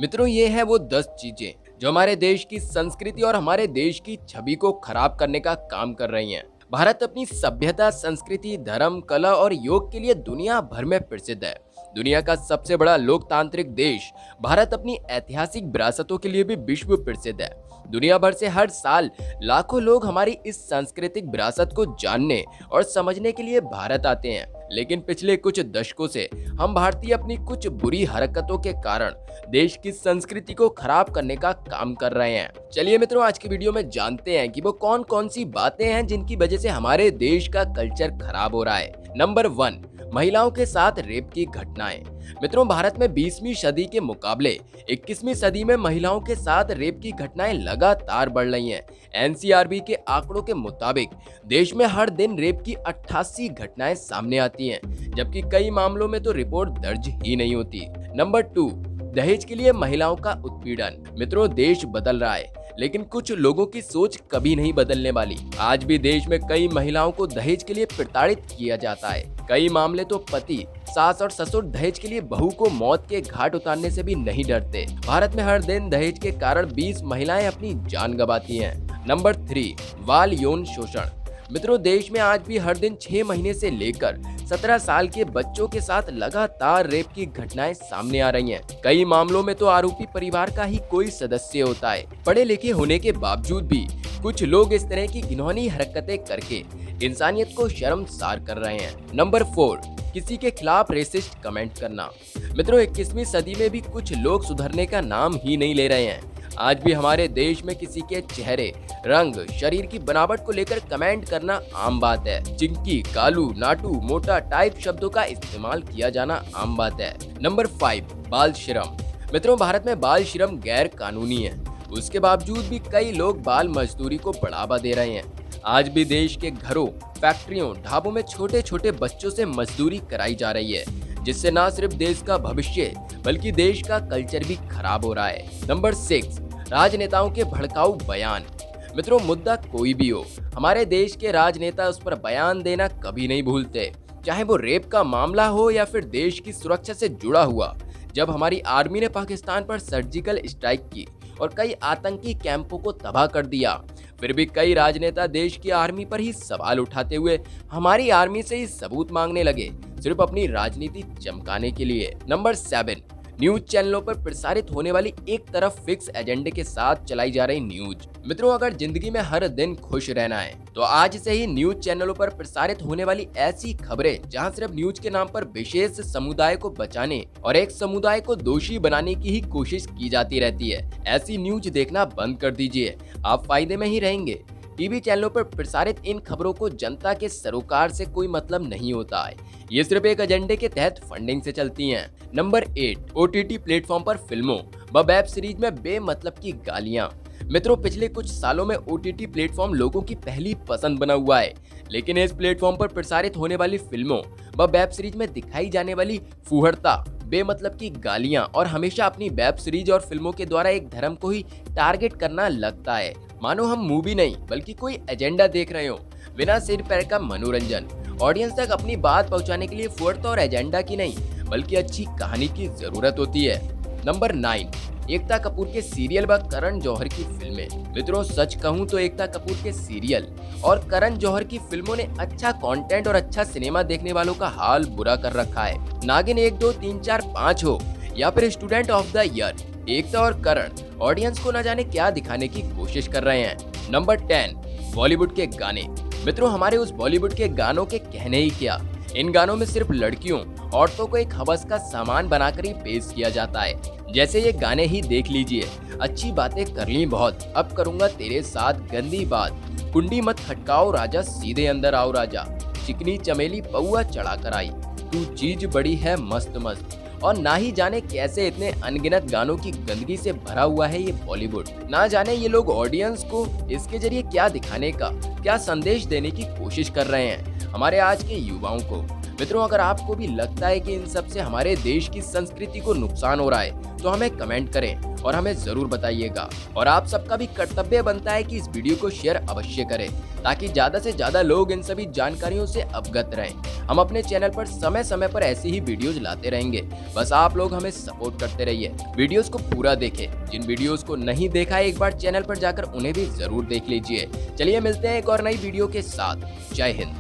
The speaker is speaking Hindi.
मित्रों, ये है वो 10 चीजें जो हमारे देश की संस्कृति और हमारे देश की छवि को खराब करने का काम कर रही हैं। भारत अपनी सभ्यता, संस्कृति, धर्म, कला और योग के लिए दुनिया भर में प्रसिद्ध है। दुनिया का सबसे बड़ा लोकतांत्रिक देश भारत अपनी ऐतिहासिक विरासतों के लिए भी विश्व प्रसिद्ध है। दुनिया भर से हर साल लाखों लोग हमारी इस सांस्कृतिक विरासत को जानने और समझने के लिए भारत आते हैं। लेकिन पिछले कुछ दशकों से हम भारतीय अपनी कुछ बुरी हरकतों के कारण देश की संस्कृति को खराब करने का काम कर रहे हैं। चलिए मित्रों, आज की वीडियो में जानते हैं कि वो कौन कौन सी बातें हैं जिनकी वजह से हमारे देश का कल्चर खराब हो रहा है। नंबर 1, महिलाओं के साथ रेप की घटनाएं। मित्रों, भारत में 20वीं सदी के मुकाबले 21वीं सदी में महिलाओं के साथ रेप की घटनाएं लगातार बढ़ रही हैं। एनसीआरबी के आंकड़ों के मुताबिक देश में हर दिन रेप की 88 घटनाएं सामने आती हैं, जबकि कई मामलों में तो रिपोर्ट दर्ज ही नहीं होती। नंबर 2, दहेज के लिए महिलाओं का उत्पीड़न। मित्रों, देश बदल रहा है, लेकिन कुछ लोगों की सोच कभी नहीं बदलने वाली। आज भी देश में कई महिलाओं को दहेज के लिए प्रताड़ित किया जाता है। कई मामले तो पति, सास और ससुर दहेज के लिए बहू को मौत के घाट उतारने से भी नहीं डरते। भारत में हर दिन दहेज के कारण 20 महिलाएं अपनी जान गंवाती हैं। नंबर 3, बाल यौन शोषण। मित्रों, देश में आज भी हर दिन 6 महीने से लेकर 17 साल के बच्चों के साथ लगातार रेप की घटनाएं सामने आ रही हैं। कई मामलों में तो आरोपी परिवार का ही कोई सदस्य होता है। पढ़े लिखे होने के बावजूद भी कुछ लोग इस तरह की घिनौनी हरकतें करके इंसानियत को शर्मसार कर रहे हैं। नंबर 4, किसी के खिलाफ रेसिस्ट कमेंट करना। मित्रों, 21वीं सदी में भी कुछ लोग सुधरने का नाम ही नहीं ले रहे हैं। आज भी हमारे देश में किसी के चेहरे, रंग, शरीर की बनावट को लेकर कमेंट करना आम बात है। चिंकी, कालू, नाटू, मोटा टाइप शब्दों का इस्तेमाल किया जाना आम बात है। नंबर 5, बाल श्रम। मित्रों, भारत में बाल श्रम गैर कानूनी है। उसके बावजूद भी कई लोग बाल मजदूरी को बढ़ावा दे रहे हैं। आज भी देश के घरों, फैक्ट्रियों, ढाबों में छोटे छोटे बच्चों से मजदूरी कराई जा रही है, जिससे न सिर्फ देश का भविष्य बल्कि देश का कल्चर भी खराब हो रहा है। नंबर 6, राजनेताओं के भड़काऊ बयान। मित्रों, मुद्दा कोई भी हो, हमारे देश के राजनेता उस पर बयान देना कभी नहीं भूलते, चाहे वो रेप का मामला हो या फिर देश की सुरक्षा से जुड़ा हुआ। जब हमारी आर्मी ने पाकिस्तान पर सर्जिकल स्ट्राइक की और कई आतंकी कैंपों को तबाह कर दिया, फिर भी कई राजनेता देश की आर्मी पर ही सवाल उठाते हुए हमारी आर्मी से ही सबूत मांगने लगे, सिर्फ अपनी राजनीति चमकाने के लिए। नंबर 7, न्यूज चैनलों पर प्रसारित होने वाली एक तरफ फिक्स एजेंडे के साथ चलाई जा रही न्यूज। मित्रों, अगर जिंदगी में हर दिन खुश रहना है तो आज से ही न्यूज चैनलों पर प्रसारित होने वाली ऐसी खबरें जहां सिर्फ न्यूज के नाम पर विशेष समुदाय को बचाने और एक समुदाय को दोषी बनाने की ही कोशिश की जाती रहती है, ऐसी न्यूज देखना बंद कर दीजिए। आप फायदे में ही रहेंगे। टीवी चैनलों पर प्रसारित इन खबरों को जनता के सरोकार से कोई मतलब नहीं होता है, ये सिर्फ एक एजेंडे के तहत फंडिंग से चलती हैं। नंबर 8, ओटीटी प्लेटफॉर्म पर फिल्मों व वेब सीरीज में बेमतलब की गालियां। मित्रों, पिछले कुछ सालों में ओटीटी प्लेटफॉर्म लोगों की पहली पसंद बना हुआ है, लेकिन इस प्लेटफॉर्म पर प्रसारित होने वाली फिल्मों व वेब सीरीज में दिखाई जाने वाली फूहड़ता, बेमतलब की गालियां और हमेशा अपनी वेब सीरीज और फिल्मों के द्वारा एक धर्म को ही टारगेट करना लगता है, मानो हम मूवी नहीं बल्कि कोई एजेंडा देख रहे हो। बिना सिर पैर का मनोरंजन, ऑडियंस तक अपनी बात पहुंचाने के लिए फुहड़ता और एजेंडा की नहीं बल्कि अच्छी कहानी की जरूरत होती है। नंबर 9, एकता कपूर के सीरियल व करण जौहर की फिल्में। मित्रों, सच कहूं तो एकता कपूर के सीरियल और करण जौहर की फिल्मों ने अच्छा कंटेंट और अच्छा सिनेमा देखने वालों का हाल बुरा कर रखा है। नागिन 1, 2, 3, 4, 5 हो या फिर स्टूडेंट ऑफ द ईयर, एकता और करण ऑडियंस को न जाने क्या दिखाने की कोशिश कर रहे हैं। नंबर 10, बॉलीवुड के गाने। मित्रों, हमारे उस बॉलीवुड के गानों के कहने ही क्या। इन गानों में सिर्फ लड़कियों, औरतों को एक हवस का सामान बनाकर ही पेश किया जाता है। जैसे ये गाने ही देख लीजिए, अच्छी बातें कर ली बहुत, अब करूंगा तेरे साथ गंदी बात, कुंडी मत खटकाओ राजा सीधे अंदर आओ राजा, चिकनी चमेली पौआ चढ़ा कर आई, तू चीज बड़ी है मस्त मस्त, और ना ही जाने कैसे इतने अनगिनत गानों की गंदगी से भरा हुआ है ये बॉलीवुड। ना जाने ये लोग ऑडियंस को इसके जरिए क्या दिखाने का, क्या संदेश देने की कोशिश कर रहे हैं हमारे आज के युवाओं को। मित्रों, अगर आपको भी लगता है कि इन सब से हमारे देश की संस्कृति को नुकसान हो रहा है तो हमें कमेंट करें और हमें जरूर बताइएगा। और आप सबका भी कर्तव्य बनता है कि इस वीडियो को शेयर अवश्य करें ताकि ज्यादा से ज्यादा लोग इन सभी जानकारियों से अवगत रहें। हम अपने चैनल पर समय समय पर ऐसी ही वीडियोज लाते रहेंगे, बस आप लोग हमें सपोर्ट करते रहिए। वीडियोस को पूरा देखें, जिन वीडियोस को नहीं देखा है एक बार चैनल पर जाकर उन्हें भी जरूर देख लीजिए। चलिए मिलते हैं एक और नई वीडियो के साथ। जय हिंद।